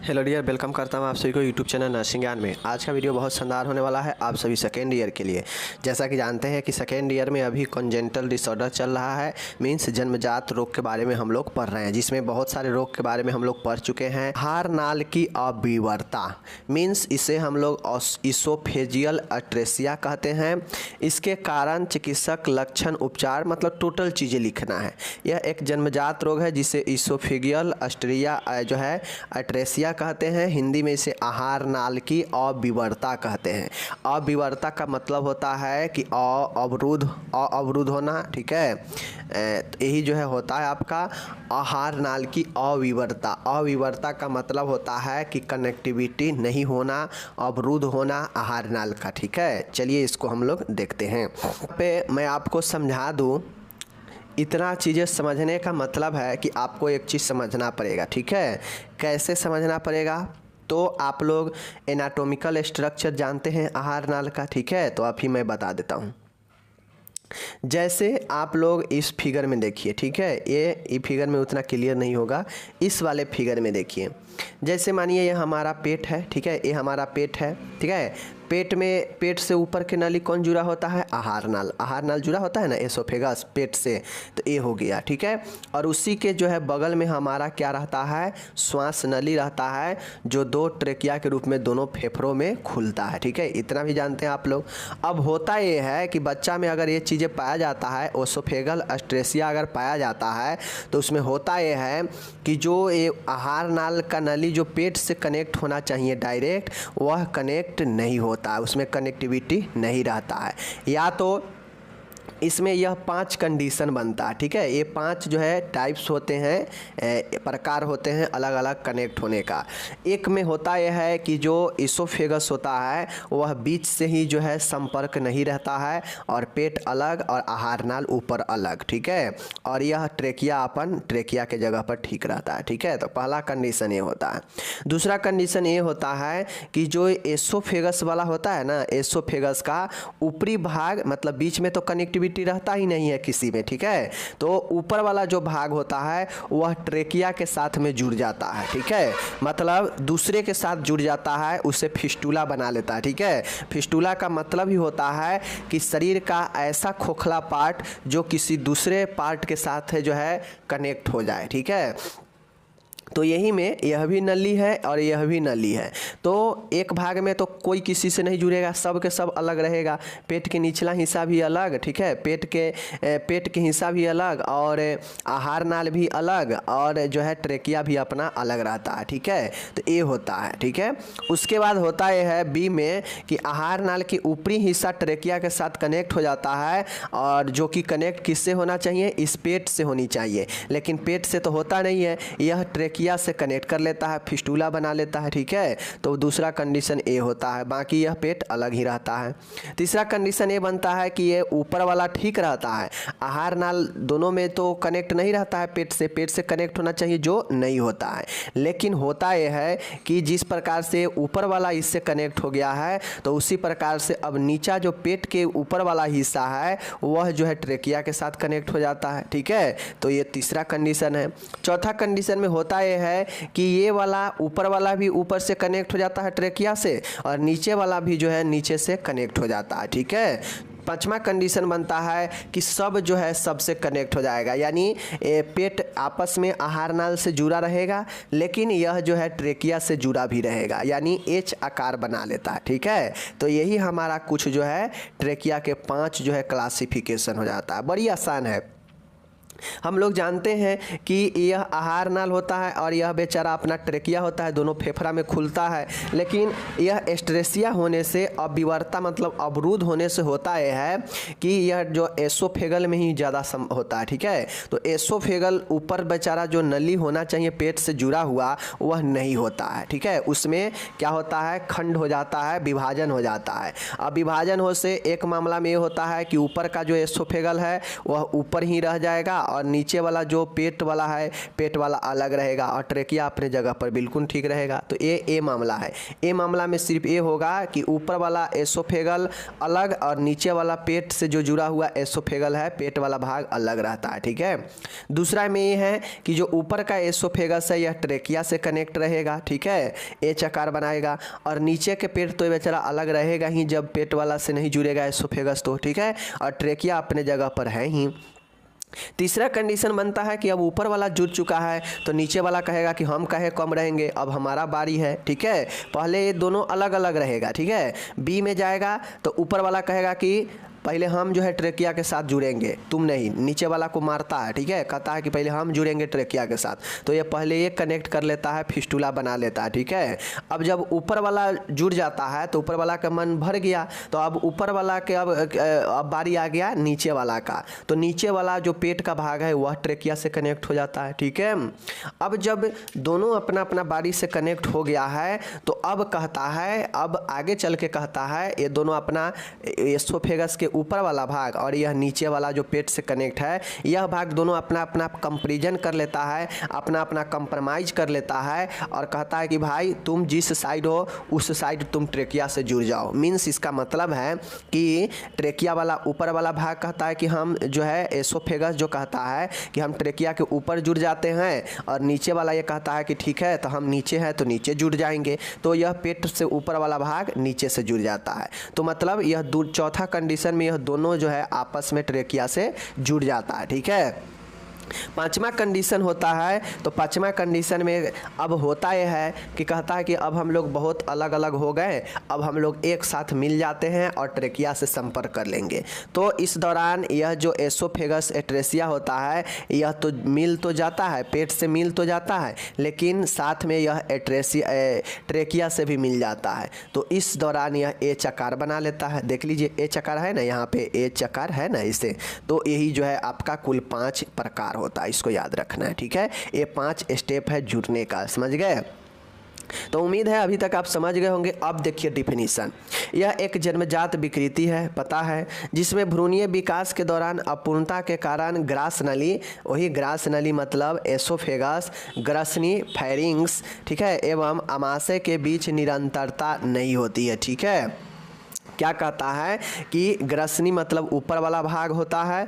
Hello dear, welcome करता हूँ आप सभी को यूट्यूब चैनल नर्सिंग ज्ञान में। आज का वीडियो बहुत शानदार होने वाला है आप सभी सेकेंड ईयर के लिए। जैसा कि जानते हैं कि सेकेंड ईयर में अभी कॉन्जेनिटल डिसऑर्डर चल रहा है, मीन्स जन्मजात रोग के बारे में हम लोग पढ़ रहे हैं, जिसमें बहुत सारे रोग के बारे में हम लोग पढ़ चुके हैं। आहार नाल की अविवर्ता मीन्स इसे हम लोग इसोफेजियल अट्रेसिया कहते हैं। इसके कारण, चिकित्सक, लक्षण, उपचार, मतलब टोटल चीज़ें लिखना है। यह एक जन्मजात रोग है जिसे इसोफेजियल अट्रेसिया जो है अट्रेसिया कहते हैं। हिंदी में इसे आहार नाल की अविवर्ता कहते हैं। अविवर्ता का मतलब होता है कि अवरुद्ध होना, ठीक है। तो यही जो है होता है आपका आहार नाल की अविवर्ता। अविवर्ता का मतलब होता है कि कनेक्टिविटी नहीं होना, अवरुद्ध होना आहार नाल का, ठीक है। चलिए इसको हम लोग देखते हैं। पे मैं आपको समझा दूँ, इतना चीज़ें समझने का मतलब है कि आपको एक चीज़ समझना पड़ेगा, ठीक है। कैसे समझना पड़ेगा? तो आप लोग एनाटॉमिकल स्ट्रक्चर जानते हैं आहार नाल का, ठीक है। तो अभी मैं बता देता हूँ। जैसे आप लोग इस फिगर में देखिए, ठीक है। ये फिगर में उतना क्लियर नहीं होगा, इस वाले फिगर में देखिए। जैसे मानिए ये हमारा पेट है, ठीक है। ये हमारा पेट है, ठीक है। पेट से ऊपर के नली कौन जुड़ा होता है? आहार नाल। आहार नाल जुड़ा होता है ना एसोफेगस पेट से, तो ये हो गया, ठीक है। और उसी के जो है बगल में हमारा क्या रहता है? श्वास नली रहता है, जो दो ट्रेकिया के रूप में दोनों फेफड़ों में खुलता है, ठीक है। इतना भी जानते हैं आप लोग। अब होता ये है कि बच्चा में अगर ये चीज़ें पाया जाता है, ओसोफेगल अट्रेसिया अगर पाया जाता है, तो उसमें होता ये है कि जो ये आहार नाल का नली जो पेट से कनेक्ट होना चाहिए डायरेक्ट, वह कनेक्ट नहीं होता है, उसमें कनेक्टिविटी नहीं रहता है। या तो इसमें यह 5 कंडीशन बनता है, ठीक है। ये 5 जो है टाइप्स होते हैं, प्रकार होते हैं अलग अलग कनेक्ट होने का। एक में होता यह है कि जो इसोफेगस होता है वह बीच से ही जो है संपर्क नहीं रहता है, और पेट अलग और आहार नाल ऊपर अलग, ठीक है। और यह ट्रेकिया के जगह पर ठीक रहता है, ठीक है। तो पहला कंडीशन ये होता है। दूसरा कंडीशन ये होता है कि जो एसोफेगस वाला होता है ना, एसोफेगस का ऊपरी भाग, मतलब बीच में तो कनेक्टिविटी रहता ही नहीं है किसी में, ठीक है। तो ऊपर वाला जो भाग होता है वह ट्रेकिया के साथ में जुड़ जाता है, ठीक है। मतलब दूसरे के साथ जुड़ जाता है, उसे फिस्टुला बना लेता है, ठीक है। फिस्टुला का मतलब ही होता है कि शरीर का ऐसा खोखला पार्ट जो किसी दूसरे पार्ट के साथ जो है कनेक्ट हो जाए, ठीक है। तो यही में यह भी नली है और यह भी नली है। तो एक भाग में तो कोई किसी से नहीं जुड़ेगा, सब के सब अलग रहेगा। पेट के निचला हिस्सा भी अलग, ठीक है। पेट के हिस्सा भी अलग, और आहार नाल भी अलग, और जो है ट्रेकिया भी अपना अलग रहता है, ठीक है। तो ये होता है, ठीक है। उसके बाद होता यह है बी में कि आहार नाल की ऊपरी हिस्सा ट्रेकिया के साथ कनेक्ट हो जाता है, और जो कि कनेक्ट किससे होना चाहिए? इस पेट से होनी चाहिए, लेकिन पेट से तो होता नहीं है, यह ट्रेकिया से कनेक्ट कर लेता है, फिस्टुला बना लेता है, ठीक है। तो दूसरा कंडीशन ए होता है, बाकी यह पेट अलग ही रहता है। तीसरा कंडीशन ये बनता है कि ये ऊपर वाला ठीक रहता है, आहार नाल दोनों में तो कनेक्ट नहीं रहता है पेट से कनेक्ट होना चाहिए, जो नहीं होता है। लेकिन होता यह है कि जिस प्रकार से ऊपर वाला इससे कनेक्ट हो गया है, तो उसी प्रकार से अब नीचा जो पेट के ऊपर वाला हिस्सा है वह जो है ट्रेकिया के साथ कनेक्ट हो जाता है, ठीक है। तो ये तीसरा कंडीशन है। चौथा कंडीशन में होता है कि ये वाला ऊपर वाला भी ऊपर से कनेक्ट हो जाता है ट्रेकिया से, और नीचे वाला भी जो है नीचे से कनेक्ट हो जाता है, ठीक है। पांचवा कंडीशन बनता है कि सब जो है सबसे कनेक्ट हो जाएगा, यानी पेट आपस में आहार नाल से जुड़ा रहेगा, लेकिन यह जो है ट्रेकिया से जुड़ा भी रहेगा, यानी एच आकार बना लेता है, ठीक है। तो यही हमारा कुछ जो है ट्रेकिया के 5 जो है क्लासिफिकेशन हो जाता है। बड़ी आसान है। हम लोग जानते हैं कि यह आहार नाल होता है और यह बेचारा अपना ट्रेकिया होता है, दोनों फेफड़ा में खुलता है। लेकिन यह एस्ट्रेसिया होने से, अविवर्ता मतलब अवरुद्ध होने से होता यह है कि यह जो एसोफेगल में ही ज़्यादा होता है, ठीक है। तो एसोफेगल ऊपर बेचारा जो नली होना चाहिए पेट से जुड़ा हुआ, वह नहीं होता है, ठीक है। उसमें क्या होता है? खंड हो जाता है, विभाजन हो जाता है। अब विभाजन हो से एक मामला में ये होता है कि ऊपर का जो एसोफेगल है वह ऊपर ही रह जाएगा, और नीचे वाला जो पेट वाला है, पेट वाला अलग रहेगा और ट्रेकिया अपने जगह पर बिल्कुल ठीक रहेगा। तो ये मामला है। ये मामला में सिर्फ ये होगा कि ऊपर वाला एसोफेगल अलग और नीचे वाला पेट से जो जुड़ा हुआ एसोफेगल है, पेट वाला भाग अलग रहता है। ठीक है। दूसरा में ये है कि जो ऊपर का एसोफेगस है यह ट्रेकिया से कनेक्ट रहेगा। ठीक है, एच आकार बनाएगा और नीचे के पेट तो बेचारा अलग रहेगा ही जब पेट वाला से नहीं जुड़ेगा एसोफेगस तो। ठीक है, और ट्रेकिया अपने जगह पर है ही। तीसरा कंडीशन बनता है कि अब ऊपर वाला जुड़ चुका है तो नीचे वाला कहेगा कि हम कहे कम रहेंगे, अब हमारा बारी है। ठीक है, पहले ये दोनों अलग अलग रहेगा। ठीक है, बी में जाएगा तो ऊपर वाला कहेगा कि पहले हम जो है ट्रेकिया के साथ जुड़ेंगे, तुम नहीं। नीचे वाला को मारता है। ठीक है, कहता है कि पहले हम जुड़ेंगे ट्रेकिया के साथ, तो ये पहले ये कनेक्ट कर लेता है, फिस्टुला बना लेता है। ठीक है, अब जब ऊपर वाला जुड़ जाता है तो ऊपर वाला का मन भर गया, तो अब ऊपर वाला के अब बारी आ गया नीचे वाला का। तो नीचे वाला जो पेट का भाग है वह ट्रेकिया से कनेक्ट हो जाता है। ठीक है, अब जब दोनों अपना अपना बारी से कनेक्ट हो गया है तो अब कहता है, अब आगे चल के कहता है ये दोनों अपना एसोफेगस के ऊपर वाला भाग और यह नीचे वाला जो पेट से कनेक्ट है, यह भाग दोनों अपना अपना कंपैरिजन कर लेता है, अपना अपना कंप्रोमाइज कर लेता है और कहता है कि भाई तुम जिस साइड हो उस साइड तुम ट्रेकिया से जुड़ जाओ। मीन्स इसका मतलब है कि ट्रेकिया वाला ऊपर वाला भाग कहता है कि हम जो है एसोफेगस जो कहता है कि हम ट्रेकिया के ऊपर जुड़ जाते हैं, और नीचे वाला ये कहता है कि ठीक है तो हम नीचे हैं तो नीचे जुड़ जाएंगे। तो यह पेट से ऊपर वाला भाग नीचे से जुड़ जाता है। तो मतलब यह चौथा कंडीशन में यह दोनों जो है आपस में ट्रेकिया से जुड़ जाता है। ठीक है, पांचवा कंडीशन होता है। तो पांचवा कंडीशन में अब होता यह है कि कहता है कि अब हम लोग बहुत अलग अलग हो गए, अब हम लोग एक साथ मिल जाते हैं और ट्रेकिया से संपर्क कर लेंगे। तो इस दौरान यह जो एसोफेगस एट्रेसिया होता है यह तो मिल तो जाता है, पेट से मिल तो जाता है, लेकिन साथ में यह ट्रेकिया से भी मिल जाता है। तो इस दौरान यह एच आकार बना लेता है। देख लीजिए एच आकार है ना, यहाँ पे एच आकार है ना इसे। तो यही जो है आपका कुल 5 प्रकार होता है, इसको याद रखना है। ठीक है, ये 5 स्टेप है जुड़ने का, समझ गए। तो उम्मीद है अभी तक आप समझ गए होंगे। अब देखिए डिफिनीशन, यह एक जन्मजात विकृति है, पता है, जिसमें भ्रूणीय विकास के दौरान अपूर्णता के कारण ग्रास नली, वही ग्रास नली मतलब एसोफेगस, ग्रसनी, फेरिंग्स, ठीक है, एवं आमाशय के बीच निरंतरता नहीं होती है। ठीक है, क्या कहता है कि ग्रसनी मतलब ऊपर वाला भाग होता है,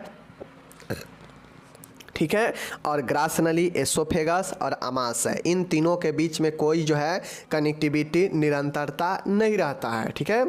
ठीक है, और ग्रास नली, एसोफेगस और आमाशय, इन तीनों के बीच में कोई जो है कनेक्टिविटी, निरंतरता नहीं रहता है। ठीक है,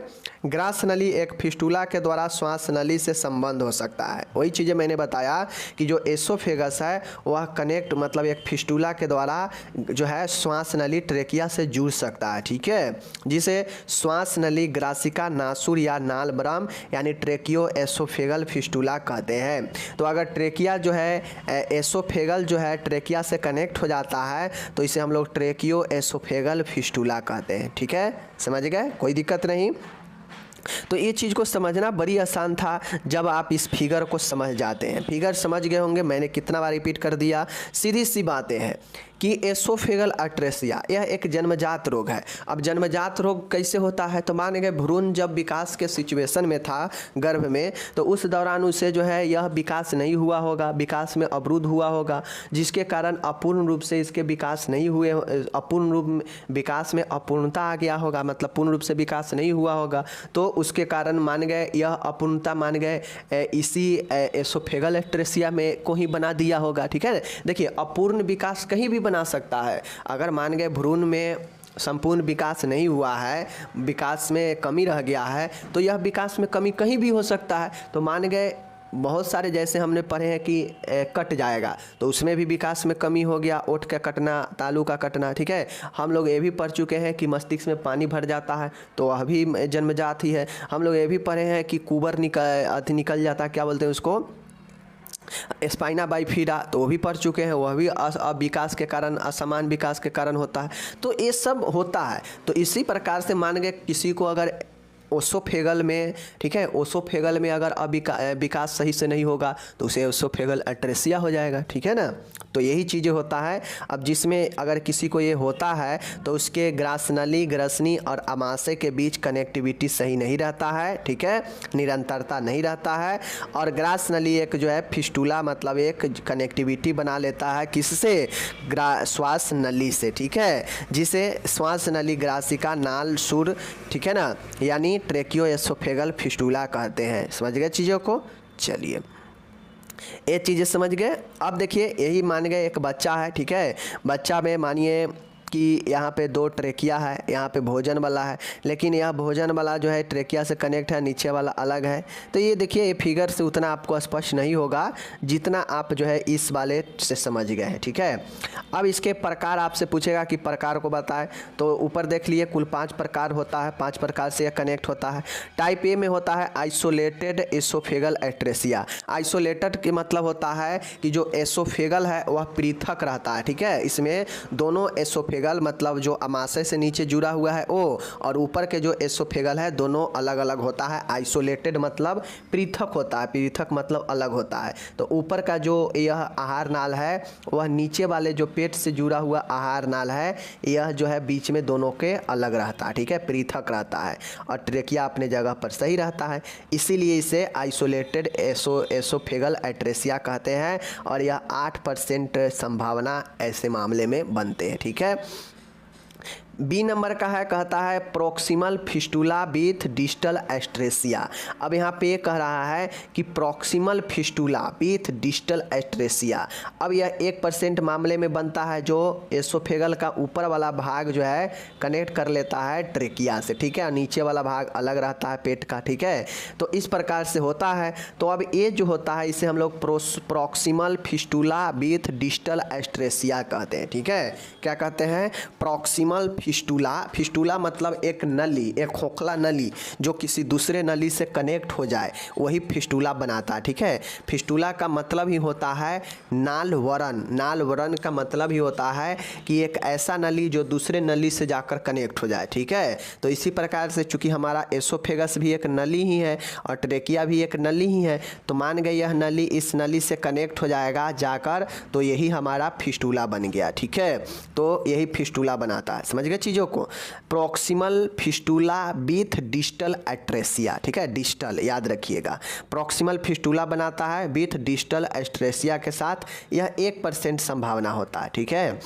ग्रास नली एक फिस्टुला के द्वारा श्वास नली से संबंध हो सकता है। वही चीज़ें मैंने बताया कि जो एसोफेगस है वह कनेक्ट मतलब एक फिस्टुला के द्वारा जो है श्वास नली ट्रेकिया से जुड़ सकता है। ठीक है, जिसे श्वास नली ग्रासिका नासुर या नालब्रम यानी ट्रेकियो एसोफेगल फिस्टुला कहते हैं। तो अगर ट्रेकिया जो है एसोफेगल जो है ट्रेकिया से कनेक्ट हो जाता है तो इसे हम लोग ट्रेकियो एसोफेगल फिस्टुला कहते हैं। ठीक है, समझ गए, कोई दिक्कत नहीं। तो ये चीज़ को समझना बड़ी आसान था जब आप इस फिगर को समझ जाते हैं। फिगर समझ गए होंगे, मैंने कितना बार रिपीट कर दिया। सीधी सी बातें हैं कि एसोफेगल अट्रेसिया यह एक जन्मजात रोग है। अब जन्मजात रोग कैसे होता है, तो मान गए भ्रूण जब विकास के सिचुएशन में था गर्भ में, तो उस दौरान उसे जो है यह विकास नहीं हुआ होगा, विकास में अवरुद्ध हुआ होगा, जिसके कारण अपूर्ण रूप से इसके विकास नहीं हुए, अपूर्ण रूप विकास में अपूर्णता आ गया होगा, मतलब पूर्ण रूप से विकास नहीं हुआ होगा। तो उसके कारण मान गए यह अपूर्णता मान गए इसी एसोफेगल एट्रेसिया में को ही बना दिया होगा। ठीक है, देखिए अपूर्ण विकास कहीं भी बना सकता है। अगर मान गए भ्रूण में संपूर्ण विकास नहीं हुआ है, विकास में कमी रह गया है, तो यह विकास में कमी कहीं भी हो सकता है। तो मान गए बहुत सारे जैसे हमने पढ़े हैं कि कट जाएगा तो उसमें भी विकास में कमी हो गया, ओठ का कटना, तालू का कटना। ठीक है, हम लोग ये भी पढ़ चुके हैं कि मस्तिष्क में पानी भर जाता है तो वह भी जन्मजात ही है। हम लोग ये भी पढ़े हैं कि कुबर निकल जाता है, क्या बोलते हैं उसको, स्पाइना बाइफिडा, तो वो भी पढ़ चुके हैं, वह भी विकास के कारण, असमान विकास के कारण होता है। तो ये सब होता है। तो इसी प्रकार से मान गए किसी को अगर ओसोफेगल में, ठीक है, ओसोफेगल में अगर विकास सही से नहीं होगा तो उसे ओसोफेगल एट्रेसिया हो जाएगा, ठीक है ना। तो यही चीज़ें होता है। अब जिसमें अगर किसी को ये होता है तो उसके ग्रासनली, ग्रसनी और आमाशय के बीच कनेक्टिविटी सही नहीं रहता है, ठीक है, निरंतरता नहीं रहता है। और ग्रासनली एक जो है फिस्टूला मतलब एक कनेक्टिविटी बना लेता है, किससे, श्वास नली से, ठीक है, जिसे श्वास नली ग्रासिका नाल सुर, ठीक है ना, यानी ट्रेकियोएसोफेगल फिस्टूला कहते हैं। समझ गए चीज़ों को। चलिए ये चीज़ें समझ गए। अब देखिए यही मान गए एक बच्चा है, ठीक है, बच्चा में मानिए कि यहाँ पे 2 ट्रेकिया है, यहाँ पे भोजन वाला है, लेकिन यह भोजन वाला जो है ट्रेकिया से कनेक्ट है, नीचे वाला अलग है। तो ये देखिए ये फिगर से उतना आपको स्पष्ट नहीं होगा जितना आप जो है इस वाले से समझ गए हैं, ठीक है। अब इसके प्रकार आपसे पूछेगा कि प्रकार को बताएं, तो ऊपर देख लिए कुल 5 प्रकार होता है, 5 प्रकार से यह कनेक्ट होता है। टाइप ए में होता है आइसोलेटेड एसोफेगल एट्रेसिया। आइसोलेटेड के मतलब होता है कि जो एसोफेगल है वह पृथक रहता है, ठीक है, इसमें दोनों एसोफेगल मतलब जो आमाशय से नीचे जुड़ा हुआ है वो और ऊपर के जो एसोफेगल है दोनों अलग अलग होता है। आइसोलेटेड मतलब पृथक होता है, पृथक मतलब अलग होता है। तो ऊपर का जो यह आहार नाल है वह नीचे वाले जो पेट से जुड़ा हुआ आहार नाल है यह जो है बीच में दोनों के अलग रहता है, ठीक है, पृथक रहता है। और ट्रेकिया अपने जगह पर सही रहता है, इसीलिए इसे आइसोलेटेड एसोफेगल एट्रेसिया कहते हैं। और यह 8% संभावना ऐसे मामले में बनते हैं, ठीक है। बी नंबर का है, कहता है प्रॉक्सिमल फिस्टूला विथ डिस्टल एस्ट्रेसिया। अब यहाँ पे कह रहा है कि प्रॉक्सिमल फिस्टूला विथ डिस्टल एस्ट्रेसिया। अब यह 1% मामले में बनता है जो एसोफेगल का ऊपर वाला भाग जो है कनेक्ट कर लेता है ट्रेकिया से, ठीक है, नीचे वाला भाग अलग रहता है पेट का, ठीक है। तो इस प्रकार से होता है। तो अब ये जो होता है इसे हम लोग प्रॉक्सिमल फिस्टूला विथ डिस्टल एस्ट्रेसिया कहते हैं, ठीक है। क्या कहते हैं, प्रॉक्सिमल फिस्टूला। फिस्टूला मतलब एक नली, एक खोखला नली जो किसी दूसरे नली से कनेक्ट हो जाए वही फिस्टूला बनाता है, ठीक है। फिस्टूला का मतलब ही होता है नालवरण। नालवरण का मतलब ही होता है कि एक ऐसा नली जो दूसरे नली से जाकर कनेक्ट हो जाए, ठीक है। तो इसी प्रकार से चूंकि हमारा एसोफेगस भी एक नली ही है और ट्रेकिया भी एक नली ही है, तो मान गए यह नली इस नली से कनेक्ट हो जाएगा जाकर, तो यही हमारा फिस्टूला बन गया, ठीक है। तो यही फिस्टूला बनाता है, समझ गए चीज़ों को। Proximal fistula with distal atresia, ठीक है, डिस्टल याद रखिएगा। प्रॉक्सिमल फिस्टूला बनाता है विथ डिस्टल एट्रेसिया के साथ, यह 1% संभावना होता है, ठीक है।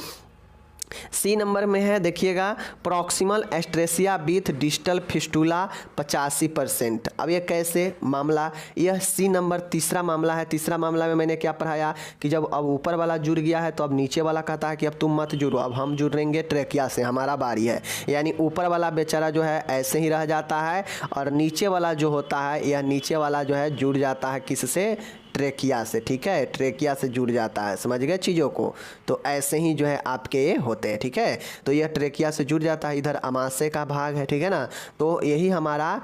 सी नंबर में है, देखिएगा प्रॉक्सिमल एस्ट्रेसिया विथ डिस्टल फिस्टूला 85%। अब ये कैसे मामला, यह सी नंबर तीसरा मामला है। तीसरा मामला में मैंने क्या पढ़ाया कि जब अब ऊपर वाला जुड़ गया है तो अब नीचे वाला कहता है कि अब तुम मत जुड़ो, अब हम जुड़ेंगे ट्रेकिया से, हमारा बारी है। यानी ऊपर वाला बेचारा जो है ऐसे ही रह जाता है और नीचे वाला जो होता है यह नीचे वाला जो है जुड़ जाता है किससे, ट्रेकिया से, ठीक है, ट्रेकिया से जुड़ जाता है। समझ गए चीज़ों को। तो ऐसे ही जो है आपके ये होते हैं, ठीक है। तो यह ट्रेकिया से जुड़ जाता है, इधर आमाशय का भाग है, ठीक है ना। तो यही हमारा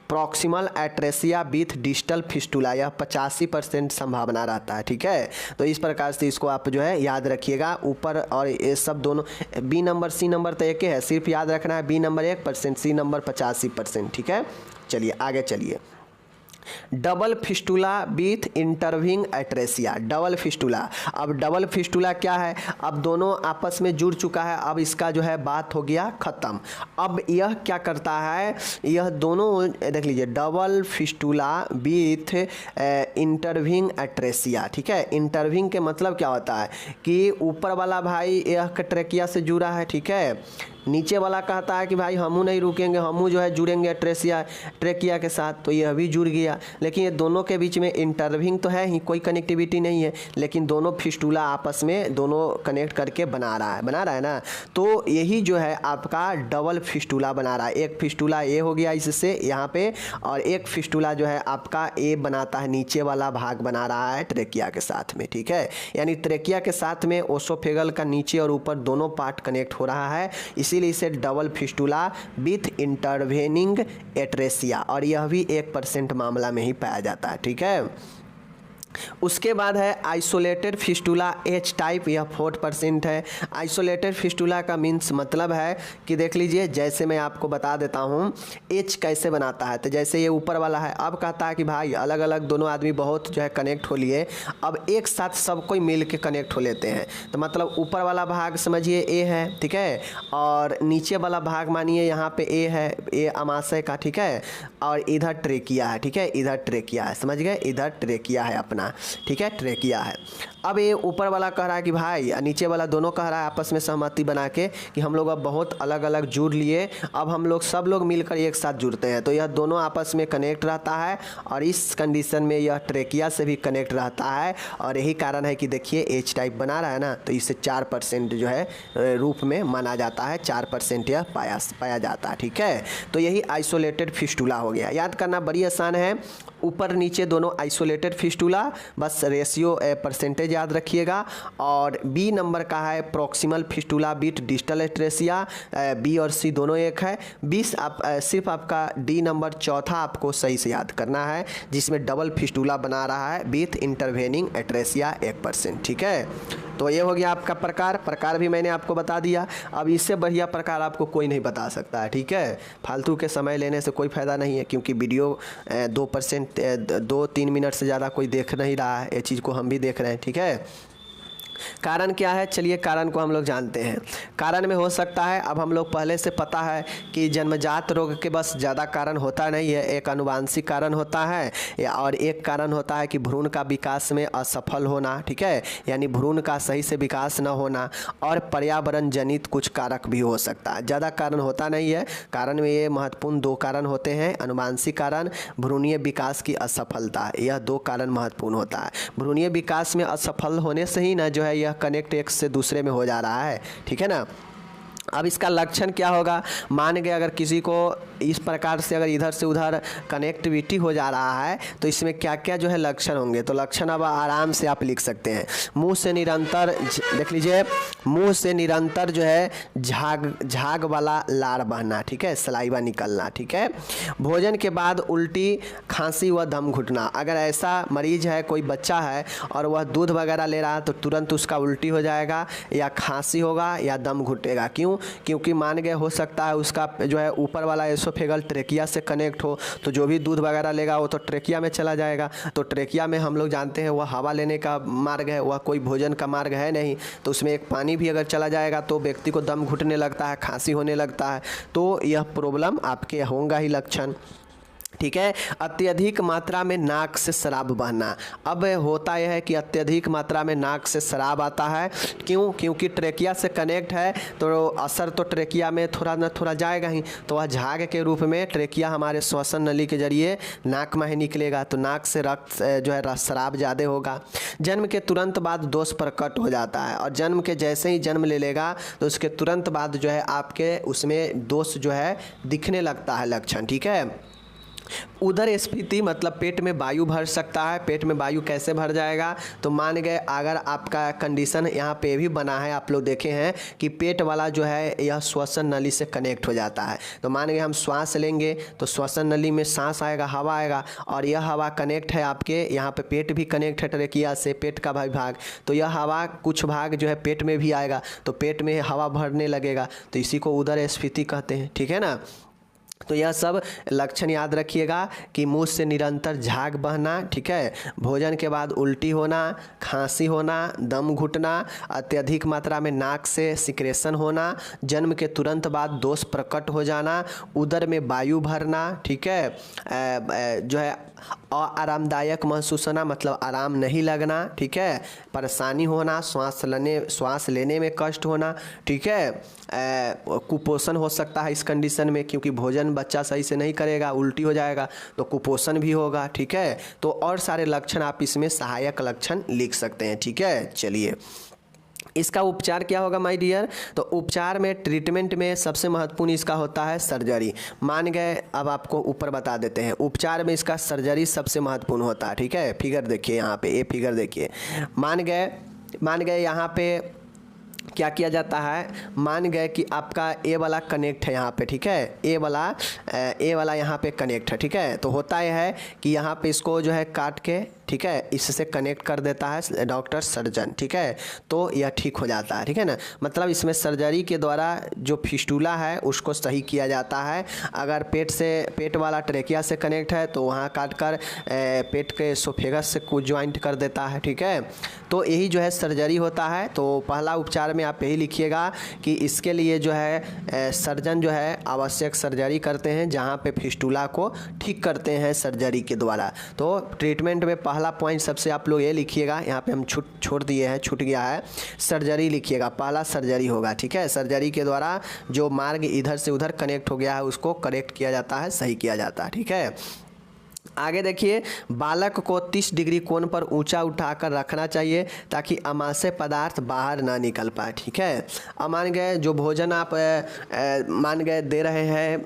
proximal atresia with distal fistula, यह 85% संभावना रहता है, ठीक है। तो इस प्रकार से इसको आप जो है याद रखिएगा। ऊपर और ये सब दोनों बी नंबर सी नंबर तो एक है, सिर्फ याद रखना है बी नंबर 1%, सी नंबर 85%, ठीक है। चलिए आगे चलिए। Double fistula with intervening atresia. Double fistula, अब डबल फिस्टूला क्या है, अब दोनों आपस में जुड़ चुका है, अब इसका जो है बात हो गया ख़त्म। अब यह क्या करता है, यह दोनों देख लीजिए, double fistula with intervening atresia, ठीक है। इंटरविंग के मतलब क्या होता है कि ऊपर वाला भाई यह ट्रेकिया से जुड़ा है, ठीक है, नीचे वाला कहता है कि भाई हमू नहीं रुकेंगे, हमू जो है जुड़ेंगे ट्रेकिया के साथ, तो यह भी जुड़ गया। लेकिन ये दोनों के बीच में इंटरविंग तो है ही, कोई कनेक्टिविटी नहीं है, लेकिन दोनों फिस्टूला आपस में दोनों कनेक्ट करके बना रहा है ना। तो यही जो है आपका डबल फिस्टूला बना रहा है। एक फिस्टूला ए हो गया इससे यहाँ पे, और एक फिस्टूला जो है आपका ए बनाता है, नीचे वाला भाग बना रहा है ट्रेकिया के साथ में, ठीक है। यानी ट्रेकिया के साथ में ओसोफेगल का नीचे और ऊपर दोनों पार्ट कनेक्ट हो रहा है, इसीलिए इसे double fistula with intervening atresia, और यह भी 1% मामला में ही पाया जाता है, ठीक है। उसके बाद है आइसोलेटेड फिस्टुला एच टाइप, यह 4% है। आइसोलेटेड फिस्टुला का मीन्स मतलब है कि देख लीजिए, जैसे मैं आपको बता देता हूँ एच कैसे बनाता है। तो जैसे ये ऊपर वाला है, अब कहता है कि भाई अलग अलग दोनों आदमी बहुत जो है कनेक्ट हो लिए, अब एक साथ सब कोई मिल के कनेक्ट हो लेते हैं। तो मतलब ऊपर वाला भाग समझिए ए है, ठीक है, और नीचे वाला भाग मानिए यहाँ पे ए है, ए अमाशय का, ठीक है, और इधर ट्रेकिया है, ठीक है, इधर ट्रेकिया है, समझ गए, इधर ट्रेकिया है अपना, ठीक है, ट्रेकिया है। अब ये ऊपर वाला कह रहा है कि भाई, नीचे वाला दोनों कह रहा है आपस में सहमति बना के कि हम लोग अब बहुत अलग अलग जुड़ लिए, अब हम लोग सब लोग मिलकर एक साथ जुड़ते हैं। तो यह दोनों आपस में कनेक्ट रहता है और इस कंडीशन में यह ट्रेकिया से भी कनेक्ट रहता है, और यही कारण है कि देखिए एच टाइप बना रहा है ना, तो इसे 4% जो है रूप में माना जाता है, 4% यह पाया जाता है, ठीक है। तो यही आइसोलेटेड फिस्टुला हो गया। याद करना बड़ी आसान है, ऊपर नीचे दोनों आइसोलेटेड फिस्टुला, बस रेशियो परसेंटेज याद रखिएगा। और बी नंबर का है proximal fistula with distal atresia, B और सी दोनों एक है। 20 आप सिर्फ आपका डी नंबर चौथा आपको सही से याद करना है, जिसमें डबल फिस्टुला बना रहा है विथ इंटरवेनिंग एट्रेसिया 1%, ठीक है। तो ये हो गया आपका प्रकार भी मैंने आपको बता दिया। अब इससे बढ़िया प्रकार आपको कोई नहीं बता सकता है, ठीक है। फालतू के समय लेने से कोई फ़ायदा नहीं है, क्योंकि वीडियो 2-3 मिनट से ज़्यादा कोई देख नहीं रहा है, ये चीज़ को हम भी देख रहे हैं, ठीक है। कारण क्या है, चलिए कारण को हम लोग जानते हैं। कारण में हो सकता है, अब हम लोग पहले से पता है कि जन्मजात रोग के बस ज़्यादा कारण होता नहीं है, एक आनुवांशिक कारण होता है और एक कारण होता है कि भ्रूण का विकास में असफल होना, ठीक है, यानी भ्रूण का सही से विकास न होना, और पर्यावरण जनित कुछ कारक भी हो सकता है। ज़्यादा कारण होता नहीं है। कारण में ये महत्वपूर्ण 2 कारण होते हैं, आनुवांशिक कारण, भ्रूणीय विकास की असफलता, यह 2 कारण महत्वपूर्ण होता है। भ्रूणीय विकास में असफल होने से ही ना जो है यह कनेक्ट एक से दूसरे में हो जा रहा है, ठीक है ना। अब इसका लक्षण क्या होगा, मान गए अगर किसी को इस प्रकार से अगर इधर से उधर कनेक्टिविटी हो जा रहा है, तो इसमें क्या क्या जो है लक्षण होंगे। तो लक्षण अब आराम से आप लिख सकते हैं। मुंह से निरंतर, देख लीजिए, मुंह से निरंतर जो है झाग वाला लार बहना, ठीक है, सलाइवा निकलना, ठीक है। भोजन के बाद उल्टी, खांसी व दम घुटना। अगर ऐसा मरीज है, कोई बच्चा है और वह दूध वगैरह ले रहा है, तो तुरंत उसका उल्टी हो जाएगा या खांसी होगा या दम घुटेगा। क्यों? क्योंकि मान गए हो सकता है उसका जो है ऊपर वाला एसोफेगल ट्रेकिया से कनेक्ट हो, तो जो भी दूध वगैरह लेगा वो तो ट्रेकिया में चला जाएगा। तो ट्रेकिया में हम लोग जानते हैं वह हवा लेने का मार्ग है, वह कोई भोजन का मार्ग है नहीं। तो उसमें एक पानी भी अगर चला जाएगा तो व्यक्ति को दम घुटने लगता है, खांसी होने लगता है। तो यह प्रॉब्लम आपके होगा ही लक्षण, ठीक है। अत्यधिक मात्रा में नाक से शराब बहना। अब होता यह है कि अत्यधिक मात्रा में नाक से शराब आता है। क्यों? क्योंकि ट्रेकिया से कनेक्ट है, तो असर तो ट्रेकिया में थोड़ा न थोड़ा जाएगा ही। तो वह झाग के रूप में ट्रेकिया हमारे श्वसन नली के जरिए नाक में ही निकलेगा, तो नाक से रक्त जो है शराब ज़्यादा होगा। जन्म के तुरंत बाद दोष प्रकट हो जाता है, और जन्म के जैसे ही जन्म ले लेगा तो उसके तुरंत बाद जो है आपके उसमें दोष जो है दिखने लगता है लक्षण, ठीक है। उदर स्फीति मतलब पेट में वायु भर सकता है। पेट में वायु कैसे भर जाएगा? तो मान गए अगर आपका कंडीशन यहाँ पे भी बना है, आप लोग देखे हैं कि पेट वाला जो है यह श्वसन नली से कनेक्ट हो जाता है। तो मान गए हम श्वास लेंगे तो श्वसन नली में सांस आएगा, हवा आएगा, और यह हवा कनेक्ट है आपके यहाँ पे, पेट भी कनेक्ट है ट्रेकिया से, पेट का भाग। तो यह हवा कुछ भाग जो है पेट में भी आएगा, तो पेट में हवा भरने लगेगा, तो इसी को उदर स्फीति कहते हैं, ठीक है ना। तो यह सब लक्षण याद रखिएगा कि मुंह से निरंतर झाग बहना, ठीक है, भोजन के बाद उल्टी होना, खांसी होना, दम घुटना, अत्यधिक मात्रा में नाक से सिक्रेशन होना, जन्म के तुरंत बाद दोष प्रकट हो जाना, उदर में वायु भरना, ठीक है, जो है आरामदायक महसूस होना मतलब आराम नहीं लगना, ठीक है, परेशानी होना, श्वास लेने में कष्ट होना, ठीक है, कुपोषण हो सकता है इस कंडीशन में, क्योंकि भोजन बच्चा सही से नहीं करेगा, उल्टी हो जाएगा, तो कुपोषण भी होगा, ठीक है। तो और सारे लक्षण आप इसमें सहायक लक्षण लिख सकते हैं, ठीक है। चलिए, इसका उपचार क्या होगा माय डियर? तो उपचार में, ट्रीटमेंट में सबसे महत्वपूर्ण इसका होता है सर्जरी। मान गए, अब आपको ऊपर बता देते हैं, उपचार में इसका सर्जरी सबसे महत्वपूर्ण होता है, ठीक है। फिगर देखिए यहाँ पे, ये फिगर देखिए, मान गए यहाँ पे क्या किया जाता है, मान गए कि आपका ए वाला कनेक्ट है यहाँ पे, ठीक है, ए वाला यहाँ पे कनेक्ट है, ठीक है। तो होता यह है कि यहाँ पे इसको जो है काट के ठीक है, इससे कनेक्ट कर देता है डॉक्टर सर्जन, ठीक है, तो यह ठीक हो जाता है, ठीक है ना। मतलब इसमें सर्जरी के द्वारा जो फिस्टूला है उसको सही किया जाता है। अगर पेट वाला ट्रेकिया से कनेक्ट है तो वहाँ काट कर पेट के एसोफेगस से कुछ ज्वाइंट कर देता है, ठीक है। तो यही जो है सर्जरी होता है। तो पहला उपचार में आप यही लिखिएगा कि इसके लिए जो है सर्जन जो है आवश्यक सर्जरी करते हैं, जहाँ पे फिस्टूला को ठीक करते हैं सर्जरी के द्वारा। तो ट्रीटमेंट में पहला पॉइंट सबसे आप लोग ये लिखिएगा, यहाँ पे हम छोड़ दिए हैं, छूट गया है, सर्जरी लिखिएगा, पहला सर्जरी होगा, ठीक है। सर्जरी के द्वारा जो मार्ग इधर से उधर कनेक्ट हो गया है उसको करेक्ट किया जाता है, सही किया जाता है, ठीक है। आगे देखिए, बालक को 30 डिग्री कोण पर ऊंचा उठाकर रखना चाहिए ताकि अमाशय पदार्थ बाहर ना निकल पाए, ठीक है। अब मान गए जो भोजन आप मान गए दे रहे हैं,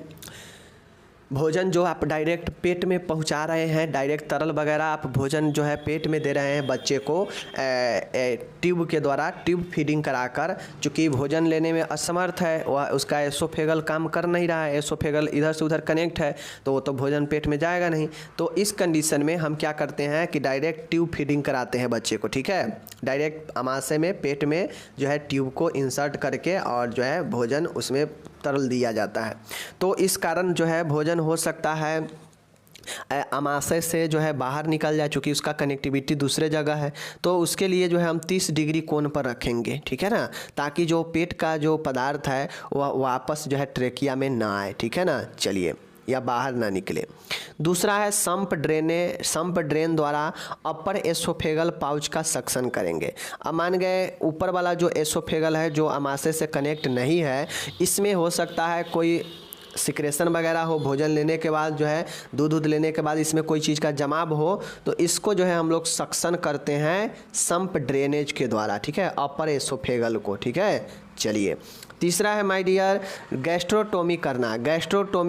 भोजन जो आप डायरेक्ट पेट में पहुंचा रहे हैं, डायरेक्ट तरल वगैरह आप भोजन जो है पेट में दे रहे हैं बच्चे को ट्यूब के द्वारा, ट्यूब फीडिंग कराकर, चूँकि भोजन लेने में असमर्थ है, वह उसका एसोफेगल काम कर नहीं रहा है, एसोफेगल इधर से उधर कनेक्ट है, तो वो तो भोजन पेट में जाएगा नहीं। तो इस कंडीशन में हम क्या करते हैं कि डायरेक्ट ट्यूब फीडिंग कराते हैं बच्चे को, ठीक है। डायरेक्ट अमाशय में पेट में जो है ट्यूब को इंसर्ट करके और जो है भोजन उसमें तरल दिया जाता है। तो इस कारण जो है भोजन हो सकता है अमाशय से जो है बाहर निकल जाए, चूँकि उसका कनेक्टिविटी दूसरे जगह है। तो उसके लिए जो है हम 30 डिग्री कोण पर रखेंगे, ठीक है ना, ताकि जो पेट का जो पदार्थ है वह वापस जो है ट्रेकिया में ना आए, ठीक है ना। चलिए, या बाहर ना निकले। दूसरा है संप ड्रेन द्वारा अपर एसोफेगल पाउच का सक्शन करेंगे। अब मान गए ऊपर वाला जो एसोफेगल है जो अमाशय से कनेक्ट नहीं है, इसमें हो सकता है कोई सिक्रेशन वगैरह हो, भोजन लेने के बाद जो है दूध लेने के बाद इसमें कोई चीज़ का जमाव हो, तो इसको जो है हम लोग सक्शन करते हैं संप ड्रेनेज के द्वारा, ठीक है, अपर एसोफेगल को, ठीक है। चलिए, तीसरा है माय डियर गैस्ट्रोटोमी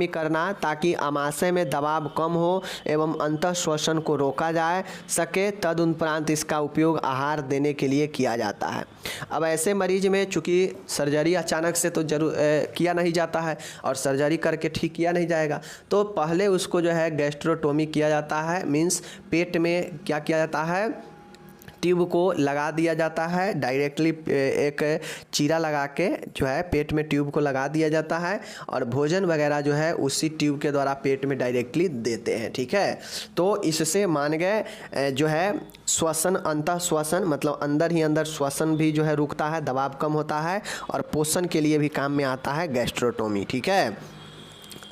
करना ताकि अमाशय में दबाव कम हो एवं अंतः श्वसन को रोका जाए सके, तदुपरांत इसका उपयोग आहार देने के लिए किया जाता है। अब ऐसे मरीज में चूँकि सर्जरी अचानक से तो जरूर किया नहीं जाता है और सर्जरी करके ठीक किया नहीं जाएगा, तो पहले उसको जो है गैस्ट्रोटोमी किया जाता है। मीन्स पेट में क्या किया जाता है, ट्यूब को लगा दिया जाता है, डायरेक्टली एक चीरा लगा के जो है पेट में ट्यूब को लगा दिया जाता है और भोजन वगैरह जो है उसी ट्यूब के द्वारा पेट में डायरेक्टली देते हैं, ठीक है। तो इससे मान गए जो है श्वसन, अंतः श्वसन मतलब अंदर ही अंदर श्वसन भी जो है रुकता है, दबाव कम होता है और पोषण के लिए भी काम में आता है गैस्ट्रोटोमी, ठीक है।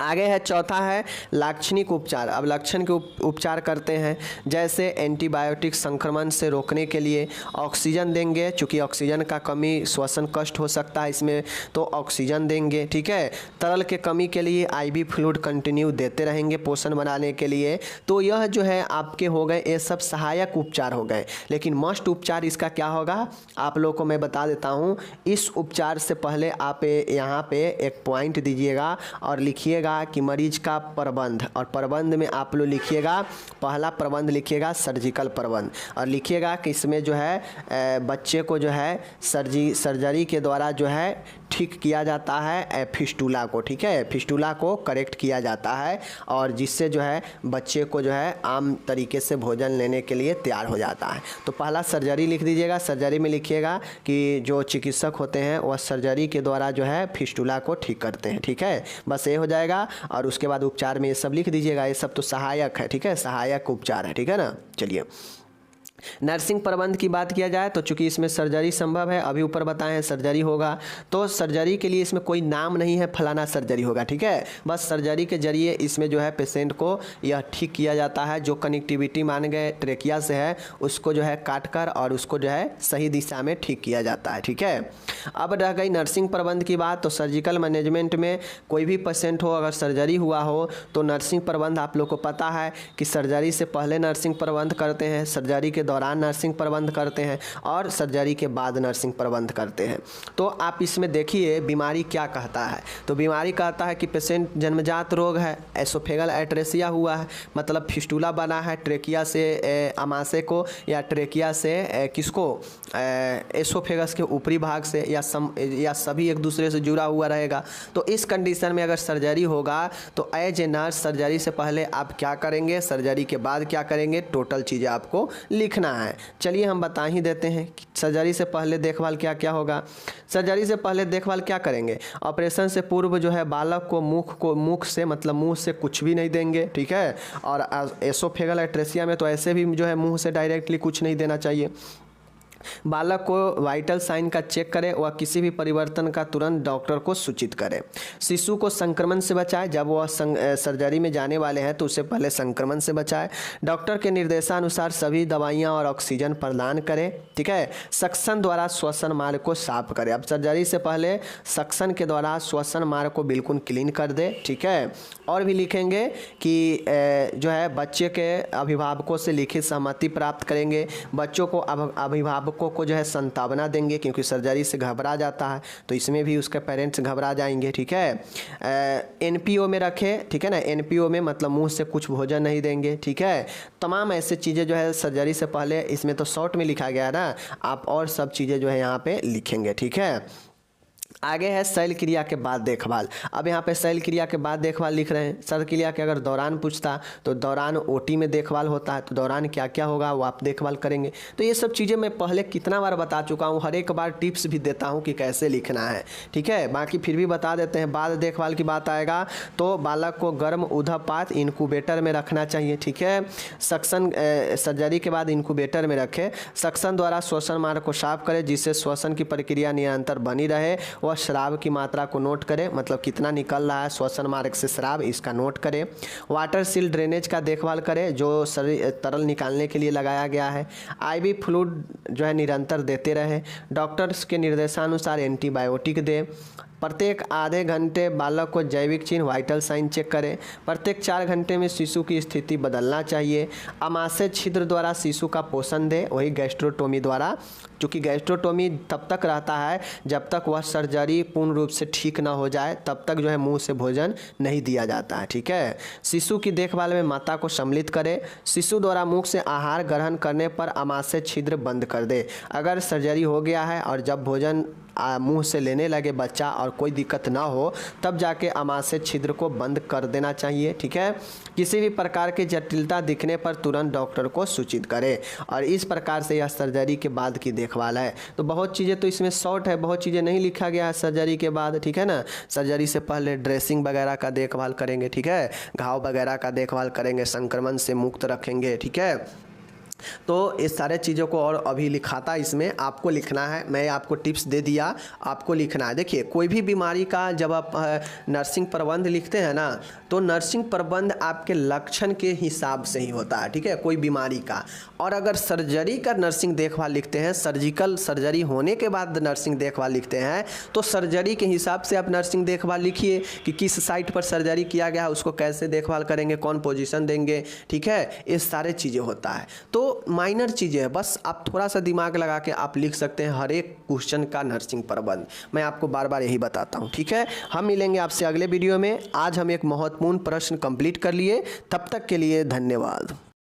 आगे है चौथा है लाक्षणिक उपचार। अब लक्षण के उपचार करते हैं, जैसे एंटीबायोटिक संक्रमण से रोकने के लिए ऑक्सीजन देंगे, चूँकि ऑक्सीजन का कमी श्वसन कष्ट हो सकता है इसमें, तो ऑक्सीजन देंगे, ठीक है। तरल के कमी के लिए आईवी फ्लूइड कंटिन्यू देते रहेंगे पोषण बनाने के लिए। तो यह जो है आपके हो गए, ये सब सहायक उपचार हो गए, लेकिन मस्ट उपचार इसका क्या होगा आप लोग को मैं बता देता हूँ। इस उपचार से पहले आप यहाँ पे एक पॉइंट दीजिएगा और लिखिएगा कि मरीज का प्रबंध, और प्रबंध में आप लोग लिखिएगा, पहला प्रबंध लिखिएगा सर्जिकल प्रबंध, और लिखिएगा कि इसमें जो है बच्चे को जो है सर्जरी के द्वारा जो है ठीक किया जाता है फिस्टूला को, ठीक है, फिस्टूला को करेक्ट किया जाता है और जिससे जो है बच्चे को जो है आम तरीके से भोजन लेने के लिए तैयार हो जाता है। तो पहला सर्जरी लिख दीजिएगा, सर्जरी में लिखिएगा कि जो चिकित्सक होते हैं वह सर्जरी के द्वारा जो है फिस्टूला को ठीक करते हैं, ठीक है, बस ये हो जाएगा। और उसके बाद उपचार में ये सब लिख दीजिएगा, ये सब तो सहायक है, ठीक है, सहायक उपचार है, ठीक है ना। चलिए, नर्सिंग प्रबंध की बात किया जाए तो चूंकि इसमें सर्जरी संभव है, अभी ऊपर बताएं सर्जरी होगा, तो सर्जरी के लिए इसमें कोई नाम नहीं है फलाना सर्जरी होगा, ठीक है। बस सर्जरी के जरिए इसमें जो है पेशेंट को यह ठीक किया जाता है, जो कनेक्टिविटी मान गए ट्रेकिया से है उसको जो है काट कर और उसको जो है सही दिशा में ठीक किया जाता है, ठीक है। अब रह गई नर्सिंग प्रबंध की बात, तो सर्जिकल मैनेजमेंट में कोई भी पेशेंट हो, अगर सर्जरी हुआ हो तो नर्सिंग प्रबंध आप लोग को पता है कि सर्जरी से पहले नर्सिंग प्रबंध करते हैं, सर्जरी के दौरान नर्सिंग प्रबंध करते हैं और सर्जरी के बाद नर्सिंग प्रबंध करते हैं। तो आप इसमें देखिए बीमारी क्या कहता है। तो बीमारी कहता है कि पेशेंट जन्मजात रोग है, एसोफेगल एट्रेसिया हुआ है, मतलब फिस्टूला बना है ट्रेकिया से अमाशय को, या ट्रेकिया से किसको, एसोफेगस के ऊपरी भाग से, या सभी एक दूसरे से जुड़ा हुआ रहेगा। तो इस कंडीशन में अगर सर्जरी होगा तो एज ए नर्स सर्जरी से पहले आप क्या करेंगे, सर्जरी के बाद क्या करेंगे, टोटल चीज़ें आपको लिखना है। चलिए हम बता ही देते हैं कि सर्जरी से पहले देखभाल क्या क्या होगा। सर्जरी से पहले देखभाल क्या करेंगे, ऑपरेशन से पूर्व जो है बालक को मुख से, मतलब मुंह से कुछ भी नहीं देंगे, ठीक है। और एसोफेगल एट्रेसिया में तो ऐसे भी जो है मुंह से डायरेक्टली कुछ नहीं देना चाहिए। बालक को वाइटल साइन का चेक करें व किसी भी परिवर्तन का तुरंत डॉक्टर को सूचित करें। शिशु को संक्रमण से बचाएं, जब वह सर्जरी में जाने वाले हैं तो उससे पहले संक्रमण से बचाएं। डॉक्टर के निर्देशानुसार सभी दवाइयां और ऑक्सीजन प्रदान करें, ठीक है। सक्शन द्वारा श्वसन मार्ग को साफ करें। अब सर्जरी से पहले सक्शन के द्वारा श्वसन मार्ग को बिल्कुल क्लीन कर दे, ठीक है। और भी लिखेंगे कि जो है बच्चे के अभिभावकों से लिखित सहमति प्राप्त करेंगे। बच्चों को अभिभावकों को जो है संतावना देंगे, क्योंकि सर्जरी से घबरा जाता है तो इसमें भी उसके पेरेंट्स घबरा जाएंगे, ठीक है। एनपीओ में रखें, ठीक है ना। एनपीओ में मतलब मुंह से कुछ भोजन नहीं देंगे, ठीक है। तमाम ऐसे चीज़ें जो है सर्जरी से पहले, इसमें तो शॉर्ट में लिखा गया है ना, आप और सब चीज़ें जो है यहाँ पे लिखेंगे, ठीक है। आगे है शल्य क्रिया के बाद देखभाल। अब यहाँ पे शल्य क्रिया के बाद देखभाल लिख रहे हैं। शल्य क्रिया के अगर दौरान पूछता तो दौरान ओटी में देखभाल होता है, तो दौरान क्या क्या होगा वो आप देखभाल करेंगे। तो ये सब चीज़ें मैं पहले कितना बार बता चुका हूँ, हर एक बार टिप्स भी देता हूँ कि कैसे लिखना है, ठीक है। बाकी फिर भी बता देते हैं। बाद देखभाल की बात आएगा तो बालक को गर्म उधपात इनक्यूबेटर में रखना चाहिए, ठीक है। सक्शन सर्जरी के बाद इनक्यूबेटर में रखें। सक्शन द्वारा श्वसन मार्ग को साफ करें जिससे श्वसन की प्रक्रिया निरंतर बनी रहे। वह शराब की मात्रा को नोट करें, मतलब कितना निकल रहा है श्वसन मार्ग से शराब, इसका नोट करें। वाटर सील ड्रेनेज का देखभाल करें जो शरीर तरल निकालने के लिए लगाया गया है। आईवी फ्लूइड जो है निरंतर देते रहे। डॉक्टर्स के निर्देशानुसार एंटीबायोटिक दें। प्रत्येक आधे घंटे बालक को जैविक चिन्ह वाइटल साइन चेक करें। प्रत्येक 4 घंटे में शिशु की स्थिति बदलना चाहिए। अमाशय छिद्र द्वारा शिशु का पोषण दें, वही गैस्ट्रोटोमी द्वारा, क्योंकि गैस्ट्रोटोमी तब तक रहता है जब तक वह सर्जरी पूर्ण रूप से ठीक ना हो जाए, तब तक जो है मुंह से भोजन नहीं दिया जाता है, ठीक है। शिशु की देखभाल में माता को सम्मिलित करें। शिशु द्वारा मुख से आहार ग्रहण करने पर अमाशय छिद्र बंद कर दे। अगर सर्जरी हो गया है और जब भोजन मुंह से लेने लगे बच्चा और कोई दिक्कत ना हो, तब जाके अमाशय छिद्र को बंद कर देना चाहिए, ठीक है। किसी भी प्रकार की जटिलता दिखने पर तुरंत डॉक्टर को सूचित करें। और इस प्रकार से यह सर्जरी के बाद की देखभाल है। तो बहुत चीज़ें तो इसमें शॉर्ट है, बहुत चीज़ें नहीं लिखा गया है सर्जरी के बाद, ठीक है ना। सर्जरी से पहले ड्रेसिंग वगैरह का देखभाल करेंगे, ठीक है। घाव वगैरह का देखभाल करेंगे, संक्रमण से मुक्त रखेंगे, ठीक है। तो इस सारे चीज़ों को और अभी लिखाता इसमें आपको लिखना है। मैं आपको टिप्स दे दिया, आपको लिखना है। देखिए कोई भी बीमारी का जब आप नर्सिंग प्रबंध लिखते हैं ना, तो नर्सिंग प्रबंध आपके लक्षण के हिसाब से ही होता है, ठीक है, कोई बीमारी का। और अगर सर्जरी का नर्सिंग देखभाल लिखते हैं, सर्जिकल सर्जरी होने के बाद नर्सिंग देखभाल लिखते हैं, तो सर्जरी के हिसाब से आप नर्सिंग देखभाल लिखिए कि किस साइट पर सर्जरी किया गया है, उसको कैसे देखभाल करेंगे, कौन पोजीशन देंगे, ठीक है। ये सारे चीज़ें होता है। तो माइनर चीज़ें है, बस आप थोड़ा सा दिमाग लगा के आप लिख सकते हैं हर एक क्वेश्चन का नर्सिंग प्रबंध। मैं आपको बार बार यही बताता हूँ, ठीक है। हम मिलेंगे आपसे अगले वीडियो में। आज हम एक महत्वपूर्ण प्रश्न कंप्लीट कर लिए। तब तक के लिए धन्यवाद।